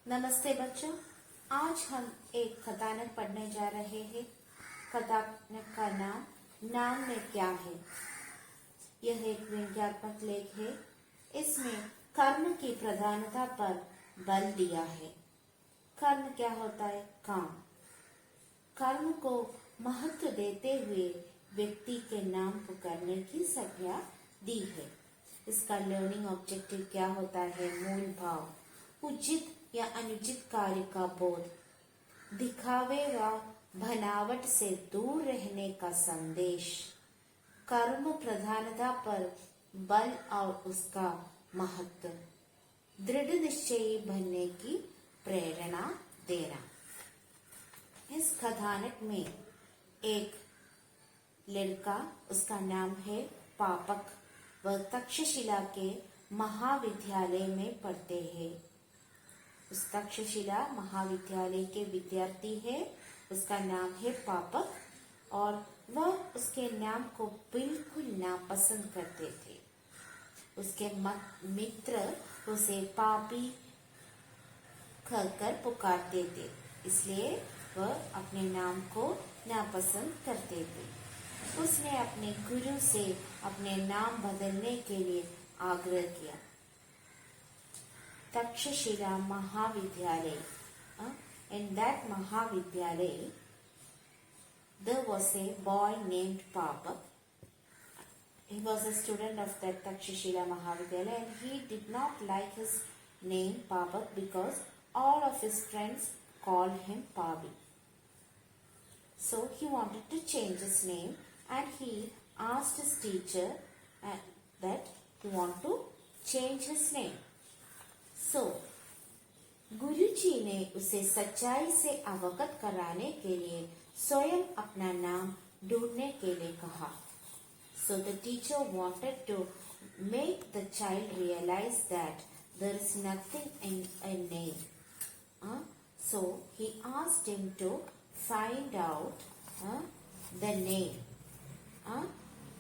नमस्ते बच्चों। आज हम एक कथानक पढ़ने जा रहे हैं। कथानक का नाम में क्या है। यह एक व्यंग्यात्मक लेख है। इसमें कर्म की प्रधानता पर बल दिया है। कर्म क्या होता है? काम। कर्म को महत्व देते हुए व्यक्ति के नाम पुकारने की संज्ञा दी है। इसका लर्निंग ऑब्जेक्टिव क्या होता है? मूल भाव, उचित या अनुचित कार्य का बोध, दिखावे व बनावट से दूर रहने का संदेश, कर्म प्रधानता पर बल और उसका महत्व, दृढ़ निश्चयी बनने की प्रेरणा देना। इस कथानक में एक लड़का, उसका नाम है पापक, वह तक्षशिला के महाविद्यालय में पढ़ते हैं। उस तक्षशिला महाविद्यालय के विद्यार्थी है, उसका नाम है पापक, और वह उसके नाम को बिल्कुल नापसंद करते थे। उसके मित्र उसे पापी कहकर पुकारते थे, इसलिए वह अपने नाम को नापसंद करते थे। उसने अपने गुरु से अपने नाम बदलने के लिए आग्रह किया। Takshashila Mahavidyalay. In that Mahavidyalay, there was a boy named Papak. He was a student of that Takshashila Mahavidyalaya, and he did not like his name Papak because all of his friends called him Pavi. So he wanted to change his name, and he asked his teacher that he want to change his name. So, गुरुजी ने उसे सच्चाई से अवगत कराने के लिए स्वयं अपना नाम ढूंढने के लिए कहा. So the teacher wanted to make the child realize that there is nothing in a name. So he asked him to find out the name.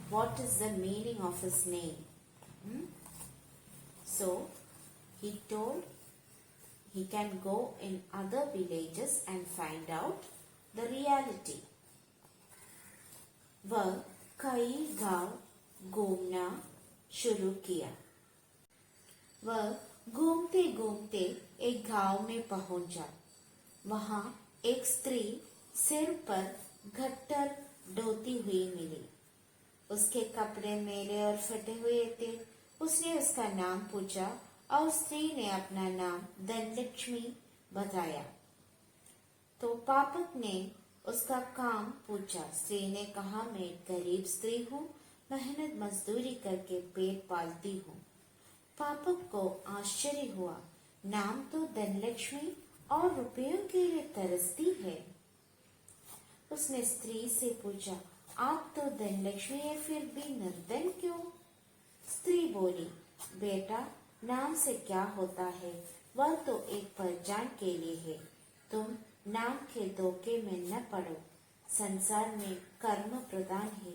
What is the meaning of his name? So he told he can go in other villages and find out the reality. वह कई गांव घूमना शुरू किया. वह घूमते घूमते एक गांव में पहुंचा. वहां एक स्त्री सिर पर गट्टर ढोती हुई मिली. उसके कपड़े मैले और फटे हुए थे. उसने उसका नाम पूछा और स्त्री ने अपना नाम धनलक्ष्मी बताया. तो पापक ने उसका काम पूछा. स्त्री ने कहा, मैं एक गरीब स्त्री हूँ, मेहनत मजदूरी करके पेट पालती हूँ. पापक को आश्चर्य हुआ. नाम तो धनलक्ष्मी और रुपयों के लिए तरसती है. उसने स्त्री से पूछा, आप तो धनलक्ष्मी है, फिर भी निर्धन क्यों? स्त्री बोली, बेटा, नाम से क्या होता है, वह तो एक पहचान के लिए है. तुम नाम के धोखे में न पड़ो. संसार में कर्म प्रधान है,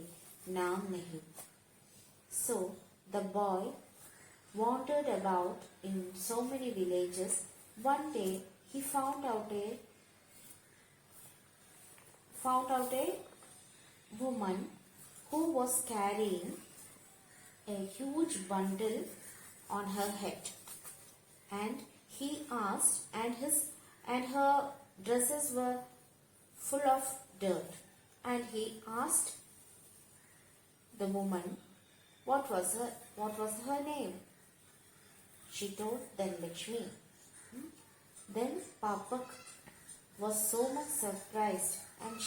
नाम नहीं. So the boy wandered about in so many villages. One day he found out a woman who was carrying a huge bundle on her head, and he asked, and her dresses were full of dirt, and he asked the woman what was her name. She told Dhanlakshmi. Then Papak was so much surprised, and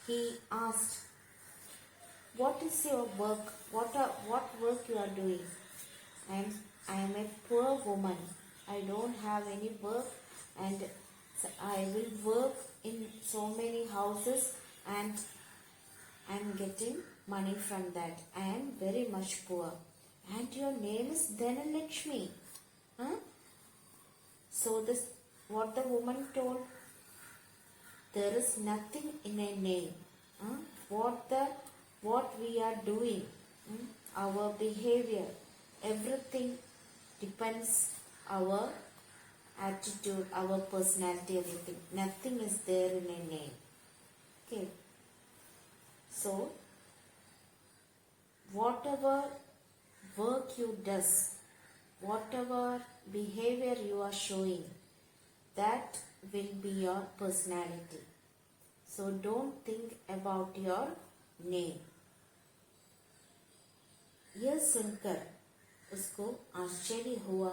he asked, what is your work? What work you are doing? I am a poor woman. I don't have any work, and I will work in so many houses, and I am getting money from that. I am very much poor. And your name is Dhanalakshmi. So what the woman told, there is nothing in a name. What we are doing, our behavior, everything depends our attitude, our personality, everything. Nothing is there in a name. Okay. So, whatever work you does, whatever behavior you are showing, that will be your personality. So don't think about your name. यह सुनकर उसको आश्चर्य हुआ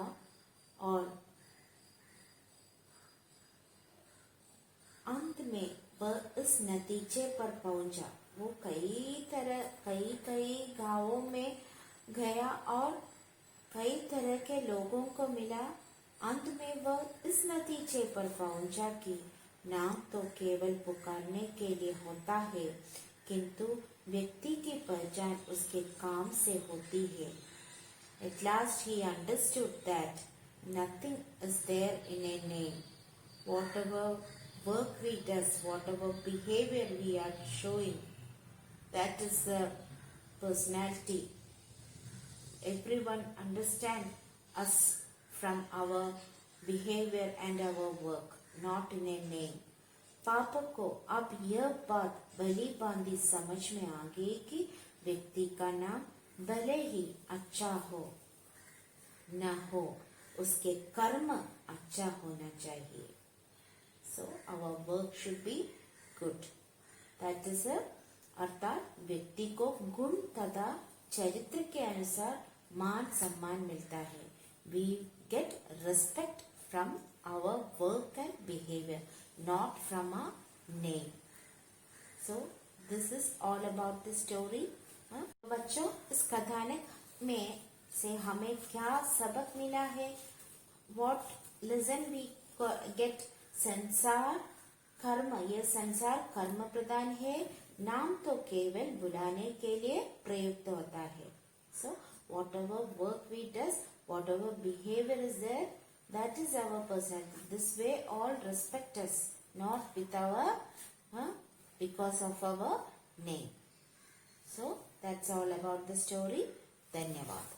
और अंत में वह इस नतीजे पर पहुंचा। वो कई गांवों में गया और कई तरह के लोगों को मिला। अंत में वह इस नतीजे पर पहुंचा कि नाम तो केवल पुकारने के लिए होता है, किंतु व्यक्ति की पहचान उसके काम से होती है। At last he understood that nothing is there in a name. Whatever work we do, whatever behavior we are showing, that is the personality. Everyone understand us from our behavior and our work, not in a name. पापा को अब यह बात भली भांति समझ में आ गई कि व्यक्ति का नाम भले ही अच्छा हो न हो, उसके कर्म अच्छा होना चाहिए. So our work should be good. That is अर्थात व्यक्ति को गुण तथा चरित्र के अनुसार मान सम्मान मिलता है. We get respect from our work and behavior, not from a name. So this is all about the story. बच्चों, इस कथानक में से हमें क्या सबक मिला है? What lesson we get? संसार कर्म, यह संसार कर्म प्रधान है. नाम तो केवल बुलाने के लिए प्रयुक्त होता है. So whatever work we does, whatever behavior is there, that is our personality. This way all respect us, not with our because of our name. So that's all about the story. Dhanyavad.